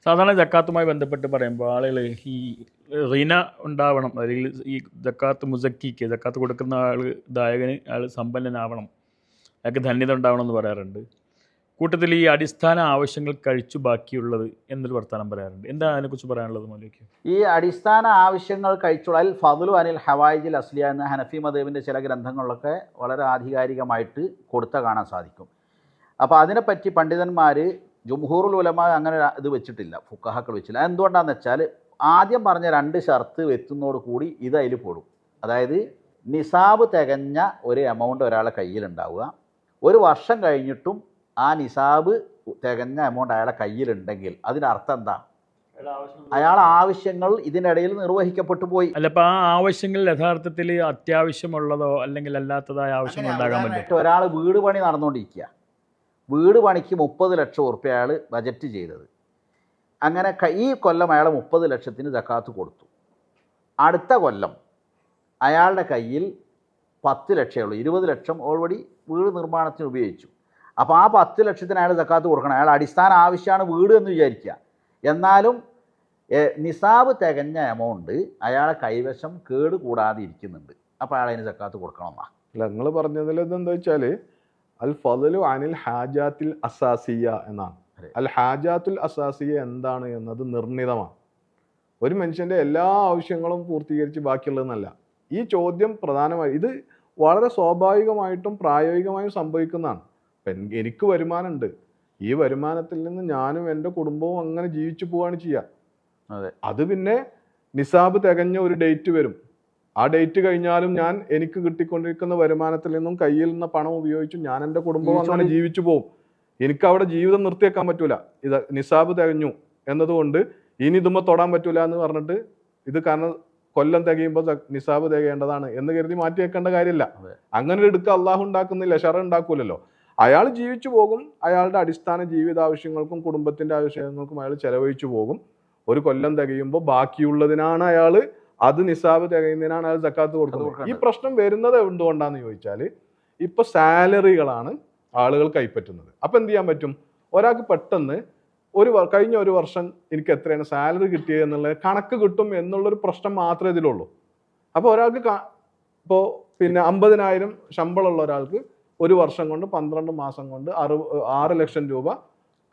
സാധാരണ ജക്കാത്തുമായി ബന്ധപ്പെട്ട് പറയുമ്പോൾ ആളുകൾ ഈ റിന ഉണ്ടാവണം, അല്ലെങ്കിൽ ഈ ജക്കാത്ത് മുസക്കിക്ക് ജക്കാത്ത് കൊടുക്കുന്ന ആൾ ദായകന് ആൾ സമ്പന്നനാവണം, അയാൾക്ക് ധന്യത ഉണ്ടാവണം എന്ന് പറയാറുണ്ട്. കൂട്ടത്തിൽ ഈ അടിസ്ഥാന ആവശ്യങ്ങൾ കഴിച്ചു ബാക്കിയുള്ളത് എന്നൊരു വർത്തമാനം പറയാറുണ്ട്. എന്താണ് അതിനെക്കുറിച്ച് പറയാനുള്ളത് മൗലവിക്ക്? ഈ അടിസ്ഥാന ആവശ്യങ്ങൾ കഴിച്ചുള്ള ഫദ്ലു അനിൽ ഹവായിജിൽ അസ്ലിയ എന്ന ഹനഫി മദ്ഹബിൻ്റെ ചില ഗ്രന്ഥങ്ങളിലൊക്കെ വളരെ ആധികാരികമായിട്ട് കൊടുത്ത കാണാൻ സാധിക്കും. അപ്പോൾ അതിനെപ്പറ്റി പണ്ഡിതന്മാർ ജുംഹൂറുൽ ഉലമ അങ്ങനെ ഇത് വെച്ചിട്ടില്ല, ഫുഖഹാക്കൾ വെച്ചില്ല. എന്തുകൊണ്ടാണെന്ന് വെച്ചാൽ ആദ്യം പറഞ്ഞ 2 ഷർത്ത് എത്തുന്നതോട് കൂടി ഇത് അതിൽ പെടും. അതായത് നിസാബ് തികഞ്ഞ ഒരു എമൗണ്ട് ഒരാളെ കയ്യിലുണ്ടാവുക, 1 വർഷം കഴിഞ്ഞിട്ടും ആ നിസാബ് തികഞ്ഞ എമൗണ്ട് അയാളെ കയ്യിലുണ്ടെങ്കിൽ അതിനർത്ഥം എന്താ? അയാളെ ആവശ്യങ്ങൾ ഇതിനിടയിൽ നിർവഹിക്കപ്പെട്ടു പോയി. അല്ല, അപ്പോൾ ആ ആവശ്യങ്ങൾ യഥാർത്ഥത്തിൽ അത്യാവശ്യമുള്ളതോ അല്ലെങ്കിൽ അല്ലാത്തതായ ആവശ്യങ്ങൾ ഉണ്ടാകാൻ പറ്റും. ഒരാൾ വീട് പണി നടന്നുകൊണ്ടിരിക്കുക, വീട് പണിക്ക് 30 ലക്ഷം ഉറുപ്പ്യ അയാൾ ബജറ്റ് ചെയ്തത്. അങ്ങനെ ഈ കൊല്ലം അയാൾ 30 ലക്ഷത്തിന് സക്കാത്ത് കൊടുത്തു. അടുത്ത കൊല്ലം അയാളുടെ കയ്യിൽ 10 ലക്ഷമേ ഉള്ളൂ, 20 ലക്ഷം ഓൾറെഡി വീട് നിർമ്മാണത്തിന് ഉപയോഗിച്ചു. അപ്പോൾ ആ 10 ലക്ഷത്തിന് അയാൾ സക്കാത്ത് കൊടുക്കണം. അയാൾ അടിസ്ഥാന ആവശ്യമാണ് വീട് എന്ന് വിചാരിക്കുക. എന്നാലും നിസാബ് തികഞ്ഞ എമൗണ്ട് അയാളെ കൈവശം കേട് കൂടാതെ ഇരിക്കുന്നുണ്ട്. അപ്പോൾ അയാൾ അതിന് സക്കാത്ത് കൊടുക്കണമെന്നാണ്. അല്ല, നിങ്ങൾ പറഞ്ഞതിൽ ഇതെന്താ വെച്ചാൽ അൽ ഫദ്ലു അനിൽ ഹാജാത്തിൽ അസാസിയ എന്നാണ്. അൽ ഹാജാത്തുൽ അസാസിയ എന്താണ് എന്നത് നിർണിതമാണ്. ഒരു മനുഷ്യൻ്റെ എല്ലാ ആവശ്യങ്ങളും പൂർത്തീകരിച്ച് ബാക്കിയുള്ളതെന്നല്ല. ഈ ചോദ്യം പ്രധാനമായി ഇത് വളരെ സ്വാഭാവികമായിട്ടും പ്രായോഗികമായും സംഭവിക്കുന്നതാണ്. എനിക്ക് വരുമാനമുണ്ട്, ഈ വരുമാനത്തിൽ നിന്ന് ഞാനും എൻ്റെ കുടുംബവും അങ്ങനെ ജീവിച്ചു പോവുകയാണ് ചെയ്യുക. അതെ, അത് പിന്നെ നിസാബ് തികഞ്ഞ ഒരു ഡേറ്റ് വരും. ആ ഡേറ്റ് കഴിഞ്ഞാലും എനിക്ക് കിട്ടിക്കൊണ്ടിരിക്കുന്ന വരുമാനത്തിൽ നിന്നും കയ്യിൽ നിന്ന് പണം ഉപയോഗിച്ചു ഞാൻ എൻ്റെ കുടുംബം അങ്ങനെ ജീവിച്ചു പോകും. എനിക്ക് അവിടെ ജീവിതം നിർത്തിവെക്കാൻ പറ്റൂല. ഇത് നിസാബ് തികഞ്ഞു എന്നതുകൊണ്ട് ഇനി ഇതുമ്പോൾ തൊടാൻ പറ്റൂല എന്ന് പറഞ്ഞിട്ട് ഇത് കാരണം കൊല്ലം തികയുമ്പോൾ നിസാബ് തികയേണ്ടതാണ് എന്ന് കരുതി മാറ്റി വെക്കേണ്ട കാര്യമില്ല. അങ്ങനെ എടുക്കുക അള്ളാഹു ഉണ്ടാക്കുന്നില്ല, ഷറ ഉണ്ടാക്കൂലല്ലോ. അയാൾ ജീവിച്ചു പോകും, അയാളുടെ അടിസ്ഥാന ജീവിതാവശ്യങ്ങൾക്കും കുടുംബത്തിൻ്റെ ആവശ്യങ്ങൾക്കും അയാൾ ചെലവഴിച്ചു പോകും. ഒരു കൊല്ലം തികയുമ്പോൾ ബാക്കിയുള്ളതിനാണ് അയാൾ, അത് നിസാബ് തികയുന്നതിനാണ് അയാൾ സക്കാത്ത് കൊടുക്കുന്നത്. ഈ പ്രശ്നം വരുന്നത് എന്തുകൊണ്ടാന്ന് ചോദിച്ചാൽ ഇപ്പൊ സാലറികളാണ് ആളുകൾ കൈപ്പറ്റുന്നത്. അപ്പൊ എന്ത് ചെയ്യാൻ പറ്റും? ഒരാൾക്ക് പെട്ടെന്ന് കഴിഞ്ഞ ഒരു വർഷം എനിക്ക് എത്രയാണ് സാലറി കിട്ടിയത് എന്നുള്ള കണക്ക് കിട്ടും എന്നുള്ളൊരു പ്രശ്നം മാത്രമേ ഇതിലുള്ളൂ. അപ്പോൾ ഒരാൾക്ക് ഇപ്പോൾ 50,000 ശമ്പളമുള്ള ഒരാൾക്ക് ഒരു വർഷം കൊണ്ട് 12 മാസം കൊണ്ട് 6 ലക്ഷം രൂപ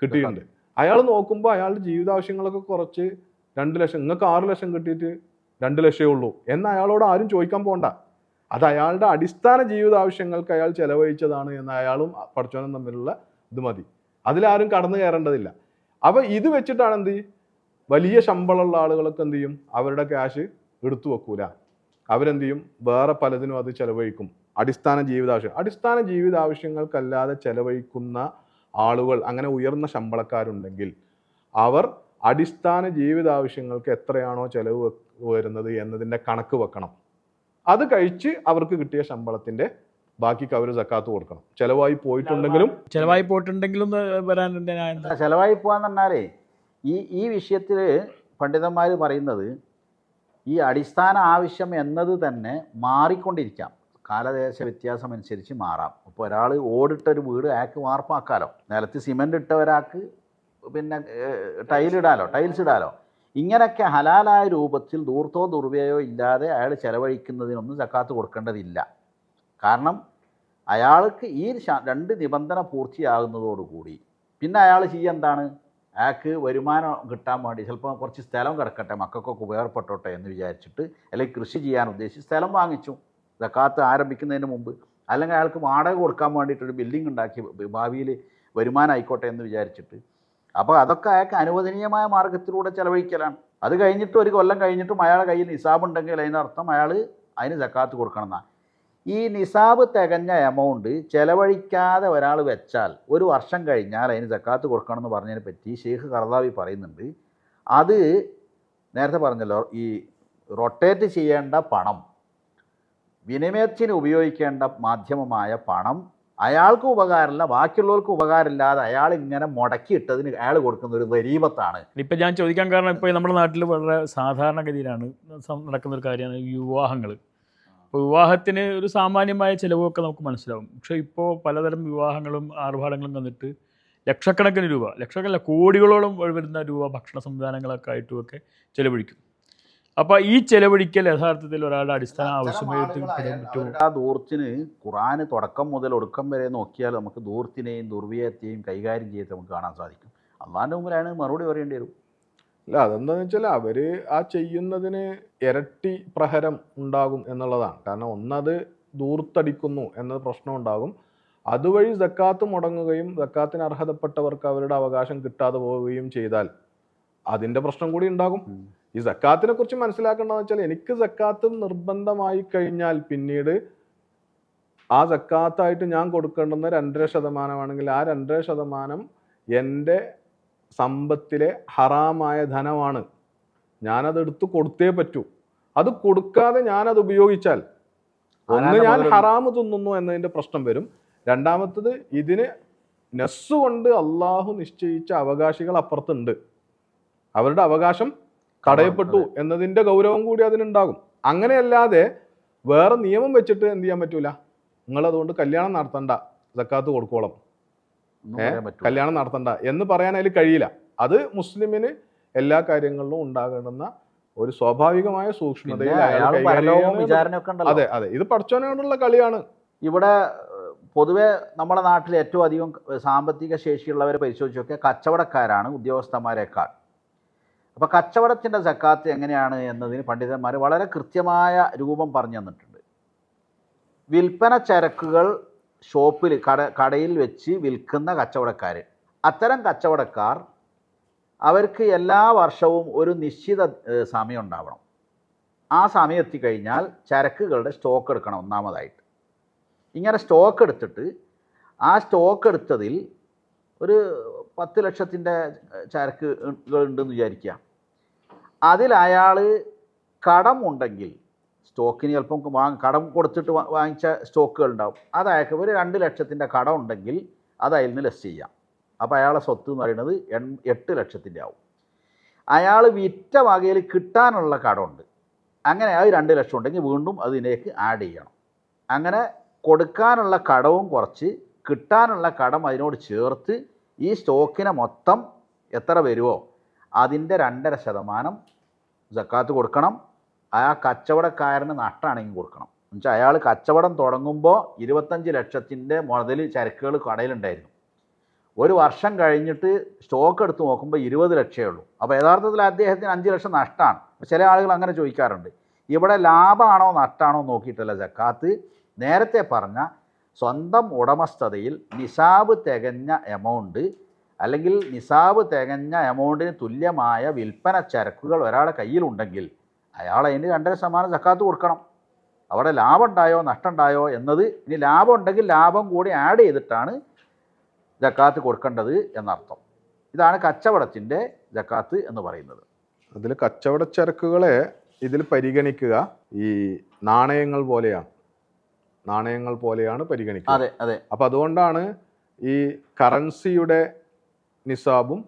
കിട്ടിയിട്ടുണ്ട്. അയാൾ നോക്കുമ്പോൾ അയാളുടെ ജീവിതാവശ്യങ്ങളൊക്കെ കുറച്ച് 2 ലക്ഷം, നിങ്ങൾക്ക് 6 ലക്ഷം കിട്ടിയിട്ട് 2 ലക്ഷമേ ഉള്ളൂ എന്ന് അയാളോട് ആരും ചോദിക്കാൻ പോകണ്ട. അത് അയാളുടെ അടിസ്ഥാന ജീവിതാവശ്യങ്ങൾക്ക് അയാൾ ചെലവഴിച്ചതാണ് എന്ന് അയാളും പഠിച്ചവനും തമ്മിലുള്ള ഇത് മതി. അതിലാരും കടന്നു കയറേണ്ടതില്ല. അപ്പോൾ ഇത് വെച്ചിട്ടാണ് എന്ത് വലിയ ശമ്പളമുള്ള ആളുകളൊക്കെ എന്ത് ചെയ്യും? അവരുടെ ക്യാഷ് എടുത്തു വെക്കൂല, അവരെന്ത് ചെയ്യും? വേറെ പലതിനും അത് ചെലവഴിക്കും. അടിസ്ഥാന ജീവിതാവശ്യങ്ങൾക്കല്ലാതെ ചെലവഴിക്കുന്ന ആളുകൾ, അങ്ങനെ ഉയർന്ന ശമ്പളക്കാരുണ്ടെങ്കിൽ അവർ അടിസ്ഥാന ജീവിതാവശ്യങ്ങൾക്ക് എത്രയാണോ ചെലവ് വരുന്നത് എന്നതിൻ്റെ കണക്ക് വെക്കണം. അത് കഴിച്ച് അവർക്ക് കിട്ടിയ ശമ്പളത്തിന്റെ ബാക്കിക്ക് അവർ സക്കാത്ത് കൊടുക്കണം. ചെലവായി പോയിട്ടുണ്ടെങ്കിലും ചെലവായി പോകാന്ന് പറഞ്ഞാലേ ഈ വിഷയത്തിൽ പണ്ഡിതന്മാർ പറയുന്നത് ഈ അടിസ്ഥാന ആവശ്യം എന്നത് തന്നെ മാറിക്കൊണ്ടിരിക്കാം, കാലദേശ വ്യത്യാസം അനുസരിച്ച് മാറാം. ഇപ്പോൾ ഒരാൾ ഓടിട്ടൊരു വീട് അയാൾക്ക് വാർപ്പാക്കാലോ, നിലത്ത് സിമെൻ്റ് ഇട്ട ഒരാൾക്ക് പിന്നെ ടൈൽസ് ഇടാലോ. ഇങ്ങനെയൊക്കെ ഹലാലായ രൂപത്തിൽ ദൂർത്തോ ദുർവ്യയോ ഇല്ലാതെ അയാൾ ചെലവഴിക്കുന്നതിനൊന്നും സക്കാത്ത് കൊടുക്കേണ്ടതില്ല. കാരണം അയാൾക്ക് ഈ 2 നിബന്ധന പൂർത്തിയാകുന്നതോടുകൂടി പിന്നെ അയാൾ എന്താണ്, അയാൾക്ക് വരുമാനം കിട്ടാൻ വേണ്ടി ചിലപ്പോൾ കുറച്ച് സ്ഥലം കിടക്കട്ടെ, മക്കൾക്കൊക്കെ ഉപയോഗപ്പെട്ടോട്ടെ എന്ന് വിചാരിച്ചിട്ട്, അല്ലെങ്കിൽ കൃഷി ചെയ്യാൻ ഉദ്ദേശിച്ച് സ്ഥലം വാങ്ങിച്ചു സക്കാത്ത് ആരംഭിക്കുന്നതിന് മുമ്പ്, അല്ലെങ്കിൽ അയാൾക്ക് വാടക കൊടുക്കാൻ വേണ്ടിയിട്ടൊരു ബിൽഡിംഗ് ഉണ്ടാക്കി ഭാവിയിൽ വരുമാനം ആയിക്കോട്ടെ എന്ന് വിചാരിച്ചിട്ട്. അപ്പോൾ അതൊക്കെ അയാൾക്ക് അനുവദനീയമായ മാർഗത്തിലൂടെ ചെലവഴിക്കലാണ്. അത് കഴിഞ്ഞിട്ട് 1 കൊല്ലം കഴിഞ്ഞിട്ടും അയാളുടെ കയ്യിൽ നിസാബ് ഉണ്ടെങ്കിൽ അതിനർത്ഥം അയാൾ അതിന് സക്കാത്ത് കൊടുക്കണം എന്നാണ്. ഈ നിസാബ് തികഞ്ഞ എമൗണ്ട് ചെലവഴിക്കാതെ ഒരാൾ വെച്ചാൽ 1 വർഷം കഴിഞ്ഞാൽ അതിന് സക്കാത്ത് കൊടുക്കണം എന്ന് പറഞ്ഞതിനെ പറ്റി ഷെയ്ഖ് ഖർദാവി പറയുന്നുണ്ട്. അത് നേരത്തെ പറഞ്ഞല്ലോ, ഈ റൊട്ടേറ്റ് ചെയ്യേണ്ട പണം, വിനിമയത്തിന് ഉപയോഗിക്കേണ്ട മാധ്യമമായ പണം അയാൾക്ക് ഉപകാരമില്ല, ബാക്കിയുള്ളവർക്ക് ഉപകാരമില്ലാതെ അയാൾ ഇങ്ങനെ മുടക്കിയിട്ടതിന് അയാൾ കൊടുക്കുന്ന ഒരു ഗരീബത്താണ്. ഇപ്പം ഞാൻ ചോദിക്കാൻ കാരണം, ഇപ്പോൾ നമ്മുടെ നാട്ടിൽ വളരെ സാധാരണഗതിയിലാണ് നടക്കുന്നൊരു കാര്യമാണ് വിവാഹങ്ങൾ. ഇപ്പോൾ വിവാഹത്തിന് ഒരു സാമാന്യമായ ചിലവൊക്കെ നമുക്ക് മനസ്സിലാവും. പക്ഷേ ഇപ്പോൾ പലതരം വിവാഹങ്ങളും ആർഭാടങ്ങളും വന്നിട്ട് ലക്ഷക്കണക്കിന് രൂപ, ലക്ഷക്കണക്കിന് കോടികളോളം വരുന്ന രൂപ ഭക്ഷണ സംവിധാനങ്ങളൊക്കെ ആയിട്ടുമൊക്കെ ചെലവഴിക്കും. അപ്പോൾ ഈ ചെലവഴിക്കൽ യഥാർത്ഥത്തിൽ ഒരാളുടെ അടിസ്ഥാന ആവശ്യമായിട്ട് പെടാൻ പറ്റുമോ? ആ ദൂർത്തിന് ഖുർആന് തുടക്കം മുതൽ ഒടുക്കം വരെ നോക്കിയാൽ നമുക്ക് ദൂർത്തിനെയും ദുർവ്യയത്തെയും കൈകാര്യം ചെയ്ത് നമുക്ക് കാണാൻ സാധിക്കും. അള്ളാഹിൻ്റെ മുമ്പിലാണ് മറുപടി പറയേണ്ടി വരും. അല്ല, അതെന്താണെന്ന് വെച്ചാൽ അവർ ആ ചെയ്യുന്നതിന് ഇരട്ടി പ്രഹരം ഉണ്ടാകും എന്നുള്ളതാണ്. കാരണം ഒന്നത് ദൂർത്തടിക്കുന്നു എന്ന പ്രശ്നം ഉണ്ടാകും, അതുവഴി സക്കാത്ത് മുടങ്ങുകയും സക്കാത്തിന് അർഹതപ്പെട്ടവർക്ക് അവരുടെ അവകാശം കിട്ടാതെ പോവുകയും ചെയ്താൽ അതിൻ്റെ പ്രശ്നം കൂടി ഉണ്ടാകും. ഈ സക്കാത്തിനെ കുറിച്ച് മനസ്സിലാക്കേണ്ടതെന്ന് വെച്ചാൽ, എനിക്ക് സക്കാത്ത് നിർബന്ധമായി കഴിഞ്ഞാൽ പിന്നീട് ആ സക്കാത്തായിട്ട് ഞാൻ കൊടുക്കേണ്ടുന്ന 2.5% ആ 2.5% എൻ്റെ സമ്പത്തിലെ ഹറാമായ ധനമാണ്. ഞാനത് എടുത്ത് കൊടുത്തേ പറ്റൂ. അത് കൊടുക്കാതെ ഞാനത് ഉപയോഗിച്ചാൽ ഒന്ന് ഞാൻ ഹറാമ് തിന്നുന്നു എന്നതിൻ്റെ പ്രശ്നം വരും. രണ്ടാമത്തത്, ഇതിന് നസ്സുകൊണ്ട് അള്ളാഹു നിശ്ചയിച്ച അവകാശികൾ അപ്പുറത്തുണ്ട്, അവരുടെ അവകാശം തടയപ്പെട്ടു എന്നതിൻ്റെ ഗൗരവം കൂടി അതിനുണ്ടാകും. അങ്ങനെയല്ലാതെ വേറെ നിയമം വെച്ചിട്ട് എന്ത് ചെയ്യാൻ പറ്റൂല, നിങ്ങളതുകൊണ്ട് കല്യാണം നടത്തണ്ട, സക്കാത്ത് കൊടുക്കോളം, കല്യാണം നടത്തണ്ട എന്ന് പറയാൻ അതിൽ കഴിയില്ല. അത് മുസ്ലിമിന് എല്ലാ കാര്യങ്ങളിലും ഉണ്ടാകേണ്ടുന്ന ഒരു സ്വാഭാവികമായ സൂക്ഷ്മതയിൽ അതെ അതെ ഇത് പടച്ചോനോടുള്ള കളിയാണ്. ഇവിടെ പൊതുവെ നമ്മുടെ നാട്ടിൽ ഏറ്റവും അധികം സാമ്പത്തിക ശേഷിയുള്ളവരെ പരിശോധിച്ചൊക്കെ കച്ചവടക്കാരാണ് ഉദ്യോഗസ്ഥന്മാരെക്കാൾ. അപ്പോൾ കച്ചവടത്തിൻ്റെ സക്കാത്ത് എങ്ങനെയാണ് എന്നതിന് പണ്ഡിതന്മാർ വളരെ കൃത്യമായ രൂപം പറഞ്ഞു തന്നിട്ടുണ്ട്. വിൽപ്പന ചരക്കുകൾ ഷോപ്പിൽ കടയിൽ വെച്ച് വിൽക്കുന്ന കച്ചവടക്കാർ, അത്തരം കച്ചവടക്കാർ അവർക്ക് എല്ലാ വർഷവും ഒരു നിശ്ചിത സമയം ഉണ്ടാവണം. ആ സമയം എത്തിക്കഴിഞ്ഞാൽ ചരക്കുകളുടെ സ്റ്റോക്ക് എടുക്കണം. ഒന്നാമതായിട്ട് ഇങ്ങനെ സ്റ്റോക്ക് എടുത്തിട്ട് ആ സ്റ്റോക്ക് എടുത്തതിൽ ഒരു 10 ലക്ഷത്തിൻ്റെ ചരക്കുകൾ ഉണ്ടെന്ന് വിചാരിക്കുക. അതിൽ അയാൾ കടം ഉണ്ടെങ്കിൽ, സ്റ്റോക്കിന് ചിലപ്പം കടം കൊടുത്തിട്ട് വാങ്ങിച്ച സ്റ്റോക്കുകൾ ഉണ്ടാവും, അത് അയാൾക്ക് ഒരു 2 ലക്ഷത്തിൻ്റെ കടം ഉണ്ടെങ്കിൽ അത് അതിൽ നിന്ന് ലെസ് ചെയ്യാം. അപ്പോൾ അയാളെ സ്വത്ത് എന്ന് പറയുന്നത് 8 ലക്ഷത്തിൻ്റെ ആവും. അയാൾ വിറ്റ വകയിൽ കിട്ടാനുള്ള കടമുണ്ട്, അങ്ങനെ അത് 2 ലക്ഷം ഉണ്ടെങ്കിൽ വീണ്ടും അതിലേക്ക് ആഡ് ചെയ്യണം. അങ്ങനെ കൊടുക്കാനുള്ള കടവും കുറച്ച് കിട്ടാനുള്ള കടം അതിനോട് ചേർത്ത് ഈ സ്റ്റോക്കിനെ മൊത്തം എത്ര വരുമോ അതിൻ്റെ 2.5% സക്കാത്ത് കൊടുക്കണം. ആ കച്ചവടക്കാരന് നഷ്ടമാണെങ്കിൽ കൊടുക്കണം. എന്നുവെച്ചാൽ അയാൾ കച്ചവടം തുടങ്ങുമ്പോൾ 25 ലക്ഷത്തിൻ്റെ മുതൽ ചരക്കുകൾ കടയിലുണ്ടായിരുന്നു. ഒരു വർഷം കഴിഞ്ഞിട്ട് സ്റ്റോക്ക് എടുത്ത് നോക്കുമ്പോൾ 20 ലക്ഷമേ ഉള്ളൂ. അപ്പോൾ യഥാർത്ഥത്തിൽ അദ്ദേഹത്തിന് 5 ലക്ഷം നഷ്ടമാണ്. ചില ആളുകൾ അങ്ങനെ ചോദിക്കാറുണ്ട്. ഇവിടെ ലാഭമാണോ നഷ്ടമാണോ നോക്കിയിട്ടല്ല സക്കാത്ത്. നേരത്തെ പറഞ്ഞ സ്വന്തം ഉടമസ്ഥതയിൽ നിസാബ് തികഞ്ഞ എമൗണ്ട് അല്ലെങ്കിൽ നിസാബ് തികഞ്ഞ എമൗണ്ടിന് തുല്യമായ വിൽപ്പന ചരക്കുകൾ ഒരാളുടെ കയ്യിലുണ്ടെങ്കിൽ അയാൾ അതിന് 2.5% സക്കാത്ത് കൊടുക്കണം. അവിടെ ലാഭം ഉണ്ടായോ നഷ്ടം ഉണ്ടായോ എന്നത്, ഇനി ലാഭം ഉണ്ടെങ്കിൽ ലാഭം കൂടി ആഡ് ചെയ്തിട്ടാണ് സക്കാത്ത് കൊടുക്കേണ്ടത് എന്നർത്ഥം. ഇതാണ് കച്ചവടത്തിൻ്റെ സക്കാത്ത് എന്ന് പറയുന്നത്. അതിൽ കച്ചവട ചരക്കുകളെ ഇതിൽ പരിഗണിക്കുക ഈ നാണയങ്ങൾ പോലെയാണ് പരിഗണിക്കുക. അതെ അതെ. അപ്പം അതുകൊണ്ടാണ് ഈ കറൻസിയുടെ നിസാബും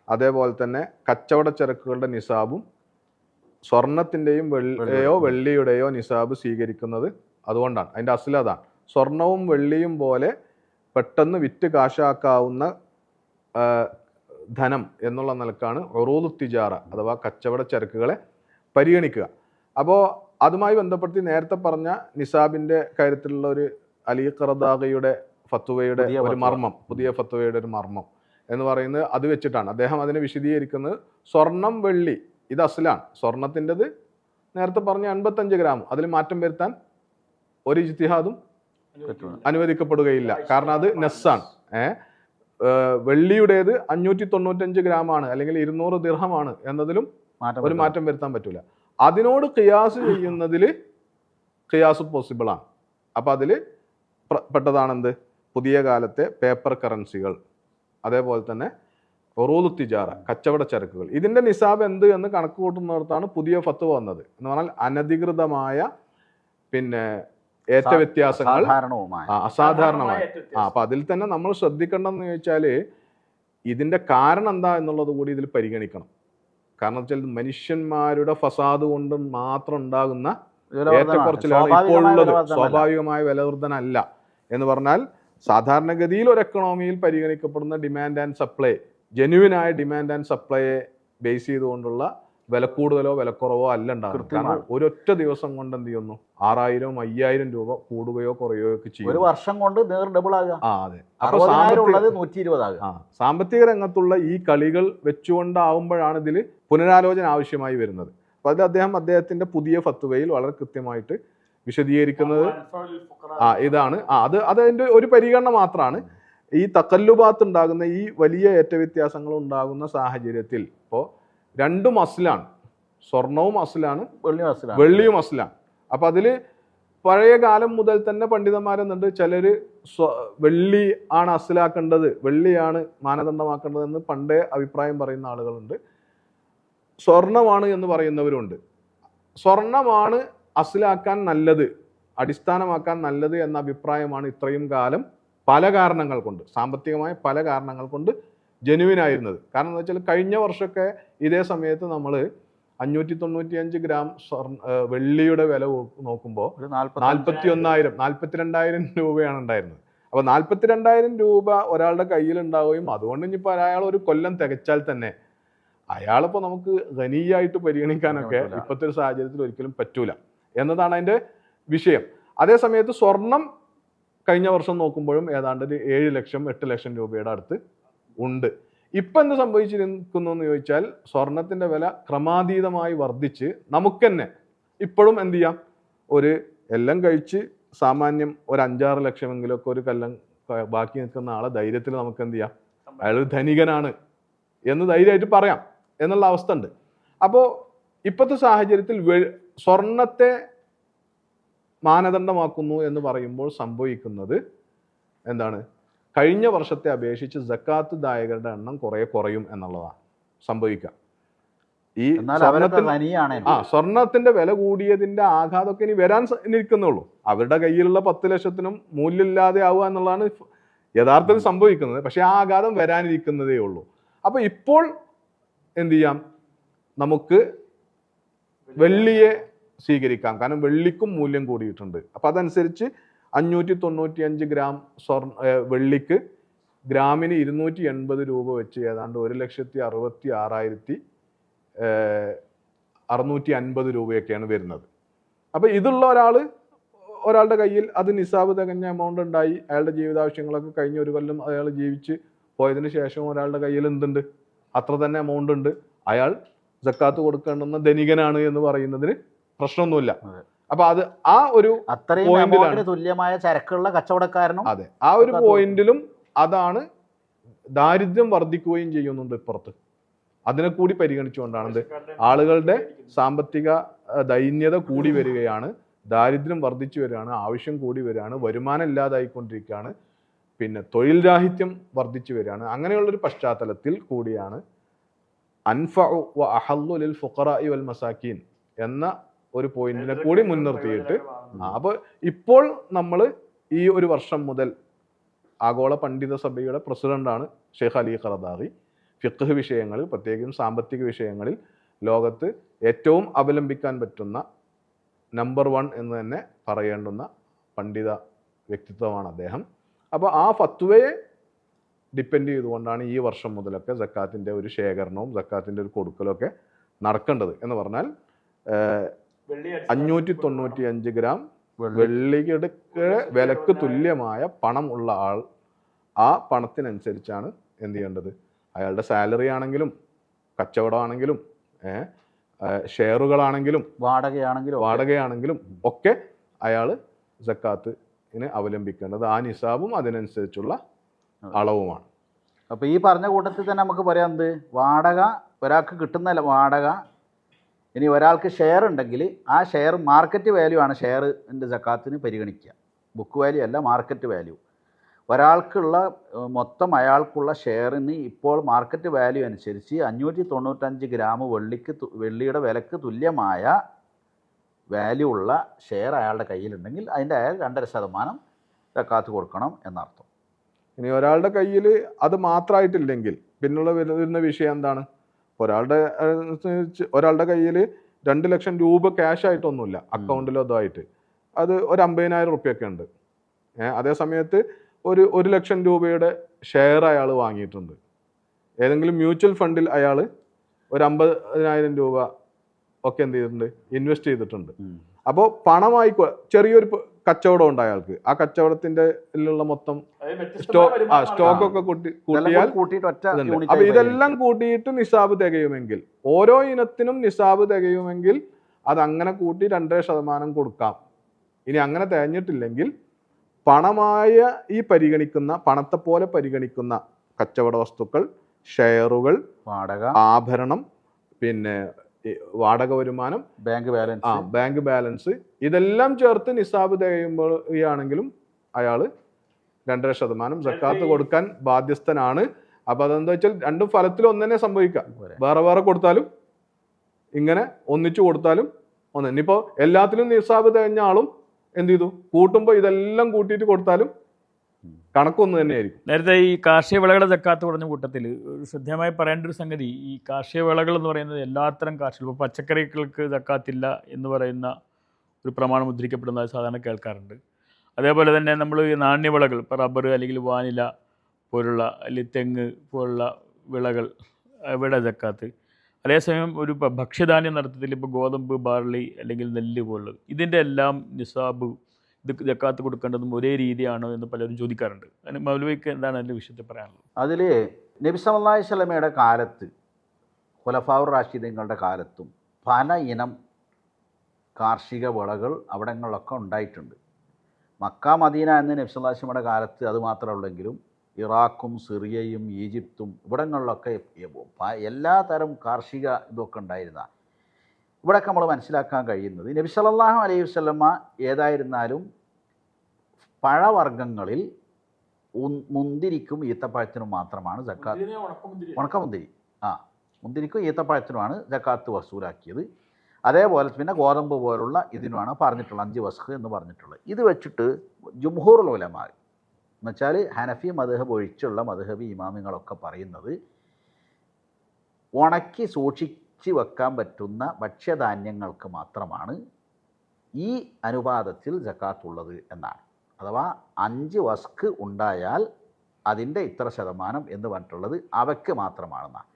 അതേപോലെ തന്നെ കച്ചവട ചരക്കുകളുടെ നിസാബും സ്വർണത്തിൻ്റെയും വെള്ളിയുടെയോ നിസാബ് സ്വീകരിക്കുന്നത്. അതുകൊണ്ടാണ് അതിൻ്റെ അസ്ല അതാണ്. സ്വർണവും വെള്ളിയും പോലെ പെട്ടെന്ന് വിറ്റ് കാശാക്കാവുന്ന ധനം എന്നുള്ള നിലക്കാണ് ഉറൂദു തിജാറ അഥവാ കച്ചവട ചരക്കുകളെ പരിഗണിക്കുക. അപ്പോൾ അതുമായി ബന്ധപ്പെടുത്തി നേരത്തെ പറഞ്ഞ നിസാബിൻ്റെ കാര്യത്തിലുള്ള ഒരു അലി ഖറദാഗിയുടെ ഫത്വയുടെ ഒരു മർമ്മം, പുതിയ ഫത്വയുടെ ഒരു മർമ്മം എന്ന് പറയുന്നത് അത് വെച്ചിട്ടാണ് അദ്ദേഹം അതിനെ വിശദീകരിക്കുന്നത്. സ്വർണം വെള്ളി ഇത് അസ്ലാണ്. സ്വർണത്തിൻ്റെത് നേരത്തെ പറഞ്ഞ 85 ഗ്രാം, അതിൽ മാറ്റം വരുത്താൻ ഒരു ഇജ്തിഹാദും അനുവദിക്കപ്പെടുകയില്ല, കാരണം അത് നെസ്സാണ്. വെള്ളിയുടേത് 595 ഗ്രാമാണ് അല്ലെങ്കിൽ 200 ദിർഹമാണ് എന്നതിലും ഒരു മാറ്റം വരുത്താൻ പറ്റൂല. അതിനോട് ഖിയാസ് ചെയ്യുന്നതിൽ ഖിയാസ് പോസിബിളാണ്. അപ്പം അതിൽ പെട്ടതാണെന്ത്, പുതിയ കാലത്തെ പേപ്പർ കറൻസികൾ, അതേപോലെ തന്നെ ഉറൂദു തിജാറ കച്ചവട ചരക്കുകൾ. ഇതിൻ്റെ നിസാബ് എന്ത് എന്ന് കണക്ക് കൂട്ടുന്നിടത്താണ് പുതിയ ഫത്വ വന്നത്. എന്ന് പറഞ്ഞാൽ അനധികൃതമായ പിന്നെ ഏറ്റ വ്യത്യാസങ്ങൾ അസാധാരണമായ അപ്പം അതിൽ തന്നെ നമ്മൾ ശ്രദ്ധിക്കേണ്ടതെന്ന് ചോദിച്ചാൽ ഇതിൻ്റെ കാരണം എന്താ എന്നുള്ളത് കൂടി ഇതിൽ പരിഗണിക്കണം. കാരണം വെച്ചാൽ മനുഷ്യന്മാരുടെ ഫസാദ് കൊണ്ട് മാത്രം ഉണ്ടാകുന്ന ഏറ്റക്കുറച്ചിലാണ് ഇപ്പോഴുള്ളത്. സ്വാഭാവികമായ വിലവർധന അല്ല എന്ന് പറഞ്ഞാൽ സാധാരണഗതിയിൽ ഒരു എക്കണോമിയിൽ പരിഗണിക്കപ്പെടുന്ന ഡിമാൻഡ് ആൻഡ് സപ്ലൈ, ജെന്യുവിനായ ഡിമാൻഡ് ആൻഡ് സപ്ലൈയെ ബേസ് ചെയ്തുകൊണ്ടുള്ള വില കൂടുതലോ വിലക്കുറവോ അല്ല ഉണ്ടാകുന്നത്. കാരണം ഒരൊറ്റ ദിവസം കൊണ്ട് എന്ത് ചെയ്യുന്നു 6000 5000 രൂപ കൂടുകയോ കുറയുകയോ ഒക്കെ ചെയ്യും. ഒരു വർഷം കൊണ്ട് ഡബിൾ ആകുക. അതെ. അപ്പൊ സാമ്പത്തിക രംഗത്തുള്ള ഈ കളികൾ വെച്ചുകൊണ്ടാവുമ്പോഴാണ് ഇതിൽ പുനരാലോചന ആവശ്യമായി വരുന്നത്. അപ്പൊ അതിൽ അദ്ദേഹത്തിന്റെ പുതിയ ഫത്വയിൽ വളരെ കൃത്യമായിട്ട് വിശദീകരിക്കുന്നത് ഇതാണ്. അത് അതിന്റെ ഒരു പരിഗണന മാത്രമാണ്. ഈ തക്കല്ലുബാത്ത് ഉണ്ടാകുന്ന ഈ വലിയ ഏറ്റവ്യത്യാസങ്ങൾ ഉണ്ടാകുന്ന സാഹചര്യത്തിൽ ഇപ്പോൾ രണ്ടും അസ്ലാണ്, സ്വർണവും അസ്ലാണ്, വെള്ളിയും അസ്ലാണ്. അപ്പൊ അതില് പഴയ കാലം മുതൽ തന്നെ പണ്ഡിതന്മാരെന്നുണ്ട്, ചിലര് വെള്ളി ആണ് അസ്ലാക്കേണ്ടത്, വെള്ളിയാണ് മാനദണ്ഡമാക്കേണ്ടതെന്ന് പണ്ടേ അഭിപ്രായം പറയുന്ന ആളുകളുണ്ട്. സ്വർണമാണ് എന്ന് പറയുന്നവരുണ്ട്. സ്വർണമാണ് അസ്ലാക്കാൻ നല്ലത്, അടിസ്ഥാനമാക്കാൻ നല്ലത് എന്ന അഭിപ്രായമാണ് ഇത്രയും കാലം പല കാരണങ്ങൾ കൊണ്ട്, സാമ്പത്തികമായ പല കാരണങ്ങൾ കൊണ്ട് ജെനുവിനായിരുന്നത്. കാരണം എന്താ വെച്ചാൽ കഴിഞ്ഞ വർഷമൊക്കെ ഇതേ സമയത്ത് നമ്മൾ 595 ഗ്രാം വെള്ളിയുടെ വില നോക്കുമ്പോൾ 42,000 രൂപയാണ് ഉണ്ടായിരുന്നത്. അപ്പോൾ 42,000 രൂപ ഒരാളുടെ കയ്യിൽ ഉണ്ടാവുകയും അതുകൊണ്ട് ഇനിയിപ്പോൾ അയാൾ ഒരു കൊല്ലം തികച്ചാൽ തന്നെ അയാളിപ്പോൾ നമുക്ക് ഖനിയായിട്ട് പരിഗണിക്കാനൊക്കെ ഇപ്പോഴത്തെ ഒരു സാഹചര്യത്തിൽ ഒരിക്കലും പറ്റൂല എന്നതാണ് അതിൻ്റെ വിഷയം. അതേ സമയത്ത് സ്വർണം കഴിഞ്ഞ വർഷം നോക്കുമ്പോഴും ഏതാണ്ട് 7 ലക്ഷം 8 ലക്ഷം രൂപയുടെ അടുത്ത് ഉണ്ട്. ഇപ്പം എന്ത് സംഭവിച്ചിരിക്കുന്നു എന്ന് ചോദിച്ചാൽ സ്വർണത്തിൻ്റെ വില ക്രമാതീതമായി വർദ്ധിച്ച് നമുക്ക് തന്നെ ഇപ്പോഴും എന്ത് ചെയ്യാം, ഒരു എല്ലാം കഴിച്ച് സാമാന്യം ഒരു 5-6 ലക്ഷമെങ്കിലൊക്കെ ഒരു കല്ലം ബാക്കി നിൽക്കുന്ന ആളെ ധൈര്യത്തിൽ നമുക്ക് എന്ത് ചെയ്യാം, അയാൾ ധനികനാണ് എന്ന് ധൈര്യമായിട്ട് പറയാം എന്നുള്ള അവസ്ഥ ഉണ്ട്. അപ്പോൾ ഇപ്പോഴത്തെ സാഹചര്യത്തിൽ സ്വർണത്തെ മാനദണ്ഡമാക്കുന്നു എന്ന് പറയുമ്പോൾ സംഭവിക്കുന്നത് എന്താണ്, കഴിഞ്ഞ വർഷത്തെ അപേക്ഷിച്ച് സക്കാത്ത് ദായകരുടെ എണ്ണം കുറയും എന്നുള്ളതാണ് സംഭവിക്കുക. ഈ സ്വർണത്തിന്റെ വില കൂടിയതിന്റെ ആഘാതമൊക്കെ ഇനി വരാൻ ഇരിക്കുന്നുള്ളൂ. അവരുടെ കയ്യിലുള്ള 10 ലക്ഷത്തിനും മൂല്യമില്ലാതെ ആവുക എന്നുള്ളതാണ് യഥാർത്ഥത്തിൽ സംഭവിക്കുന്നത്. പക്ഷെ ആ ആഘാതം വരാനിരിക്കുന്നതേ ഉള്ളൂ. അപ്പൊ ഇപ്പോൾ എന്ത് ചെയ്യാം, നമുക്ക് വെള്ളിയെ സ്വീകരിക്കാം. കാരണം വെള്ളിക്കും മൂല്യം കൂടിയിട്ടുണ്ട്. അപ്പൊ അതനുസരിച്ച് 595 ഗ്രാം വെള്ളിക്ക് ഗ്രാമിന് 280 രൂപ വെച്ച് ഏതാണ്ട് 1,66,650 രൂപയൊക്കെയാണ് വരുന്നത്. അപ്പൊ ഇതുള്ള ഒരാളുടെ കയ്യിൽ അത് നിസാബ് തികഞ്ഞ എമൗണ്ട് ഉണ്ടായി, അയാളുടെ ജീവിതാവശ്യങ്ങളൊക്കെ കഴിഞ്ഞ ഒരു കൊല്ലം അയാൾ ജീവിച്ച് പോയതിന് ശേഷം ഒരാളുടെ കയ്യിൽ എന്തുണ്ട്, അത്ര തന്നെ എമൗണ്ട് ഉണ്ട്, അയാൾ സക്കാത്ത് കൊടുക്കേണ്ടുന്ന ധനികനാണ് എന്ന് പറയുന്നതിന് പ്രശ്നമൊന്നുമില്ല. അപ്പൊ അത് ആ ഒരു പോയിന്റിലാണ് തുല്യമായ ചരക്കുള്ള കച്ചവടക്കാരനും. അതെ, ആ ഒരു പോയിന്റിലും അതാണ് ദാരിദ്ര്യം വർദ്ധിക്കുകയും ചെയ്യുന്നുണ്ട് ഇപ്പുറത്ത്. അതിനെ കൂടി പരിഗണിച്ചുകൊണ്ടാണ് ആളുകളുടെ സാമ്പത്തിക ദൈന്യത കൂടി വരികയാണ്, ദാരിദ്ര്യം വർദ്ധിച്ചു വരികയാണ്, ആവശ്യം കൂടി വരികയാണ്, വരുമാനം ഇല്ലാതായിക്കൊണ്ടിരിക്കുകയാണ്, പിന്നെ തൊഴിൽ രാഹിത്യം വർദ്ധിച്ചു വരികയാണ്. അങ്ങനെയുള്ളൊരു പശ്ചാത്തലത്തിൽ കൂടിയാണ് അൻഫഉ വ അഹല്ലു ലിൽ ഫുഖറാഇ വൽ മസാക്കീൻ എന്ന ഒരു പോയിന്റിനെ കൂടി മുൻനിർത്തിയിട്ട് അപ്പോൾ ഇപ്പോൾ നമ്മൾ ഈ ഒരു വർഷം മുതൽ ആഗോള പണ്ഡിത സഭയുടെ പ്രസിഡന്റാണ് ഷെയ്ഖ് അലി ഖറദാഗി. ഫിഖ്ഹ് വിഷയങ്ങളിൽ, പ്രത്യേകിച്ചും സാമ്പത്തിക വിഷയങ്ങളിൽ ലോകത്ത് ഏറ്റവും അവലംബിക്കാൻ പറ്റുന്ന നമ്പർ 1 എന്ന് തന്നെ പറയേണ്ടുന്ന പണ്ഡിത വ്യക്തിത്വമാണ് അദ്ദേഹം. അപ്പോൾ ആ ഫത്വയെ ഡിപ്പെൻഡ് ചെയ്തുകൊണ്ടാണ് ഈ വർഷം മുതലൊക്കെ സക്കാത്തിൻ്റെ ഒരു ശേഖരണവും സക്കാത്തിൻ്റെ ഒരു കൊടുക്കലൊക്കെ നടക്കേണ്ടത്. എന്ന് പറഞ്ഞാൽ 595 ഗ്രാം വെള്ളിയുടെ വിലക്ക് തുല്യമായ പണം ഉള്ള ആൾ ആ പണത്തിനനുസരിച്ചാണ് എന്ത് ചെയ്യേണ്ടത്, അയാളുടെ സാലറി ആണെങ്കിലും കച്ചവടമാണെങ്കിലും ഷെയറുകളാണെങ്കിലും വാടകയാണെങ്കിലും ഒക്കെ അയാൾ സക്കാത്തിന് അവലംബിക്കേണ്ടത് ആ നിസാബും അതിനനുസരിച്ചുള്ള അളവുമാണ്. അപ്പോൾ ഈ പറഞ്ഞ കൂട്ടത്തിൽ തന്നെ നമുക്ക് പറയാം, വാടക ഒരാൾക്ക് കിട്ടുന്ന വാടക, ഇനി ഒരാൾക്ക് ഷെയർ ഉണ്ടെങ്കിൽ ആ ഷെയർ മാർക്കറ്റ് വാല്യൂ ആണ് ഷെയറിൻ്റെ സക്കാത്തിന് പരിഗണിക്കുക, ബുക്ക് വാല്യൂ അല്ല, മാർക്കറ്റ് വാല്യൂ. ഒരാൾക്കുള്ള മൊത്തം അയാൾക്കുള്ള ഷെയറിന് ഇപ്പോൾ മാർക്കറ്റ് വാല്യൂ അനുസരിച്ച് 595 ഗ്രാം വെള്ളിയുടെ വിലക്ക് തുല്യമായ വാല്യൂ ഉള്ള ഷെയർ അയാളുടെ കയ്യിലുണ്ടെങ്കിൽ അതിൻ്റെ അയാൾ 2.5% സക്കാത്ത് കൊടുക്കണം എന്നർത്ഥം. ഇനി ഒരാളുടെ കയ്യിൽ അത് മാത്രമായിട്ടില്ലെങ്കിൽ പിന്നുള്ള വരുന്ന വിഷയം എന്താണ്, ഒരാളുടെ കയ്യിൽ 2 ലക്ഷം രൂപ ക്യാഷ് ആയിട്ടൊന്നുമില്ല, അക്കൗണ്ടിലോ ഇതായിട്ട് അത് ഒരു 50,000 റുപ്യൊക്കെ ഉണ്ട്. അതേ സമയത്ത് ഒരു ലക്ഷം രൂപയുടെ ഷെയർ അയാൾ വാങ്ങിയിട്ടുണ്ട്. ഏതെങ്കിലും മ്യൂച്വൽ ഫണ്ടിൽ അയാൾ ഒരു 50,000 രൂപ ഒക്കെ എന്ത് ചെയ്തിട്ടുണ്ട്, ഇൻവെസ്റ്റ് ചെയ്തിട്ടുണ്ട്. അപ്പോൾ പണമായി ചെറിയൊരു കച്ചവടം ഉണ്ട് അയാൾക്ക്. ആ കച്ചവടത്തിന്റെ മൊത്തം സ്റ്റോക്കൊക്കെ കൂട്ടിയാൽ അപ്പൊ ഇതെല്ലാം കൂട്ടിയിട്ട് നിസാബ് തികയുമെങ്കിൽ, ഓരോ ഇനത്തിനും നിസാബ് തികയുമെങ്കിൽ അത് അങ്ങനെ കൂട്ടി 2% കൊടുക്കാം. ഇനി അങ്ങനെ തികഞ്ഞിട്ടില്ലെങ്കിൽ പണമായ ഈ പരിഗണിക്കുന്ന, പണത്തെ പോലെ പരിഗണിക്കുന്ന കച്ചവട വസ്തുക്കൾ, ഷെയറുകൾ, വാടക, ആഭരണം, പിന്നെ വാടക വരുമാനം, ബാങ്ക് ബാലൻസ് ഇതെല്ലാം ചേർത്ത് നിസാബ് തികയുമ്പോഴാണെങ്കിലും അയാൾ 2.5% സക്കാത്ത് കൊടുക്കാൻ ബാധ്യസ്ഥനാണ്. അപ്പൊ അതെന്താ വെച്ചാൽ രണ്ടും ഫലത്തിൽ ഒന്നെ സംഭവിക്കാം. വേറെ വേറെ കൊടുത്താലും ഇങ്ങനെ ഒന്നിച്ചു കൊടുത്താലും ഒന്ന്. ഇനിയിപ്പോ എല്ലാത്തിലും നിസാബ് തികഞ്ഞ ആളും എന്ത് ചെയ്തു, കൂട്ടുമ്പോൾ ഇതെല്ലാം കൂട്ടിയിട്ട് കൊടുത്താലും കണക്കൊന്നു തന്നെയായിരിക്കും. നേരത്തെ ഈ കാർഷിക വിളകളുടെ സക്കാത്ത് പറഞ്ഞ കൂട്ടത്തിൽ ശ്രദ്ധേയമായി പറയേണ്ട ഒരു സംഗതി, ഈ കാർഷിക വിളകൾ എന്ന് പറയുന്നത് എല്ലാത്തരം കാർഷിക, ഇപ്പോൾ പച്ചക്കറികൾക്ക് സക്കാത്തില്ല എന്ന് പറയുന്ന ഒരു പ്രമാണം മുദ്രിക്കപ്പെടുന്നത് സാധാരണ കേൾക്കാറുണ്ട്. അതേപോലെ തന്നെ നമ്മൾ ഈ നാണ്യവിളകൾ, ഇപ്പോൾ റബ്ബർ അല്ലെങ്കിൽ വാനില പോലുള്ള അല്ലെങ്കിൽ തെങ്ങ് പോലുള്ള വിളകൾ, ഇവിടെ സക്കാത്ത്. അതേസമയം ഒരു ഭക്ഷ്യധാന്യം നടത്തത്തിൽ ഇപ്പോൾ ഗോതമ്പ്, ബാർലി അല്ലെങ്കിൽ നെല്ല് പോലുള്ളത്, ഇതിൻ്റെ എല്ലാം നിസാബ്, ഇത് സക്കാത്ത് കൊടുക്കേണ്ടതും ഒരേ രീതിയാണോ എന്ന് പലരും ചോദിക്കാറുണ്ട്. അതിന് മൗലവിക്ക് എന്താണ് അതിൻ്റെ വിഷയത്തിൽ പറയാനുള്ളത്? അതിൽ നബി സല്ലല്ലാഹു അലൈഹി വസല്ലമയുടെ കാലത്ത്, ഖുലഫാഉർ റാഷിദീങ്ങളുടെ കാലത്തും പല ഇനം കാർഷിക വിളകൾ അവിടങ്ങളിലൊക്കെ ഉണ്ടായിട്ടുണ്ട്. മക്ക, മദീന എന്ന് നബി സല്ലല്ലാഹു അലൈഹി വസല്ലമയുടെ കാലത്ത് അത് മാത്രമേ ഉള്ളെങ്കിലും ഇറാഖും സിറിയയും ഈജിപ്തും ഇവിടങ്ങളിലൊക്കെ എല്ലാ തരം കാർഷിക ഇതൊക്കെ ഉണ്ടായിരുന്ന. ഇവിടെയൊക്കെ നമ്മൾ മനസ്സിലാക്കാൻ കഴിയുന്നത്, നബി സല്ലല്ലാഹു അലൈഹി വസല്ലമ ഏതായിരുന്നാലും പഴവർഗ്ഗങ്ങളിൽ മുന്തിരിക്കും ഈത്തപ്പഴത്തിനും മാത്രമാണ് സക്കാത്ത്, ഉണക്കമുന്തിരി, മുന്തിരിക്കും ഈത്തപ്പഴത്തിനുമാണ് സക്കാത്ത് വസൂലാക്കിയത്. അതേപോലെ പിന്നെ ഗോതമ്പ് പോലുള്ള ഇതിനുമാണ് പറഞ്ഞിട്ടുള്ളത് 5 വസ്ഖ് എന്ന് പറഞ്ഞിട്ടുള്ളത്. ഇത് വെച്ചിട്ട് ജുംഹൂറുൽ ഉലമാ എന്നുവെച്ചാൽ ഹനഫി മദ്ഹബ് ഒഴിച്ചുള്ള മദ്ഹബി ഇമാമിങ്ങളൊക്കെ പറയുന്നത്, ഉണക്കി സൂക്ഷിച്ച് വെക്കാൻ പറ്റുന്ന ഭക്ഷ്യധാന്യങ്ങൾക്ക് മാത്രമാണ് ഈ അനുപാതത്തിൽ സക്കാത്തുള്ളത് എന്നാണ്. അഥവാ 5 വസ്ഖ് ഉണ്ടായാൽ അതിൻ്റെ ഇത്ര ശതമാനം എന്ന് പറഞ്ഞിട്ടുള്ളത് അവയ്ക്ക് മാത്രമാണെന്നാണ്.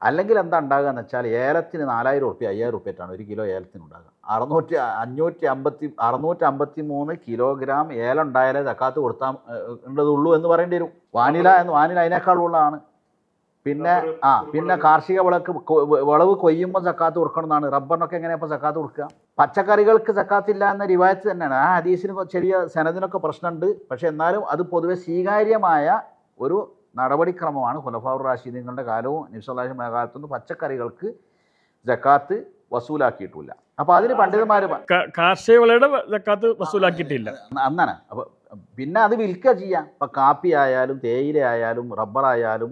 അല്ലെങ്കിൽ എന്താ ഉണ്ടാകുക എന്ന് വെച്ചാൽ, ഏലത്തിന് 4,000 റുപ്യ 5,000 റുപ്യറ്റാണ് ഒരു കിലോ ഏലത്തിന് ഉണ്ടാകുക. 653 കിലോഗ്രാം ഏലം ഉണ്ടായാലേ സക്കാത്ത് കൊടുത്താൽ ഉള്ളൂ എന്ന് പറയേണ്ടി വരും. വാനില അതിനേക്കാൾ ഉള്ളതാണ്. പിന്നെ കാർഷിക വിളവ് കൊയ്യുമ്പോൾ സക്കാത്ത് കൊടുക്കണം എന്നാണ്. റബ്ബറിനൊക്കെ എങ്ങനെയാണ് ഇപ്പോൾ സക്കാത്ത് കൊടുക്കുക? പച്ചക്കറികൾക്ക് സക്കാത്തില്ല എന്ന റിവായത്ത് തന്നെയാണ്. ആ ഹദീസിന് ചെറിയ സനദിനൊക്കെ പ്രശ്നമുണ്ട്. പക്ഷെ എന്നാലും അത് പൊതുവെ സ്വീകാര്യമായ ഒരു നടപടിക്രമമാണ്. ഖുലഫാഉർ റാഷിദീങ്ങളുടെ കാലവും നബി സല്ലല്ലാഹു അലൈഹി വസല്ലം കാലത്തൊന്നും പച്ചക്കറികൾക്ക് സക്കാത്ത് വസൂലാക്കിയിട്ടില്ല. അപ്പോൾ അതിന് പണ്ഡിതന്മാർ കാർഷിക വിളയുടെ സക്കാത്ത് വസൂലാക്കിയിട്ടില്ല അന്നാണ്. അപ്പോൾ പിന്നെ അത് വിൽക്കുക ചെയ്യാം. ഇപ്പം കാപ്പി ആയാലും തേയില ആയാലും റബ്ബറായാലും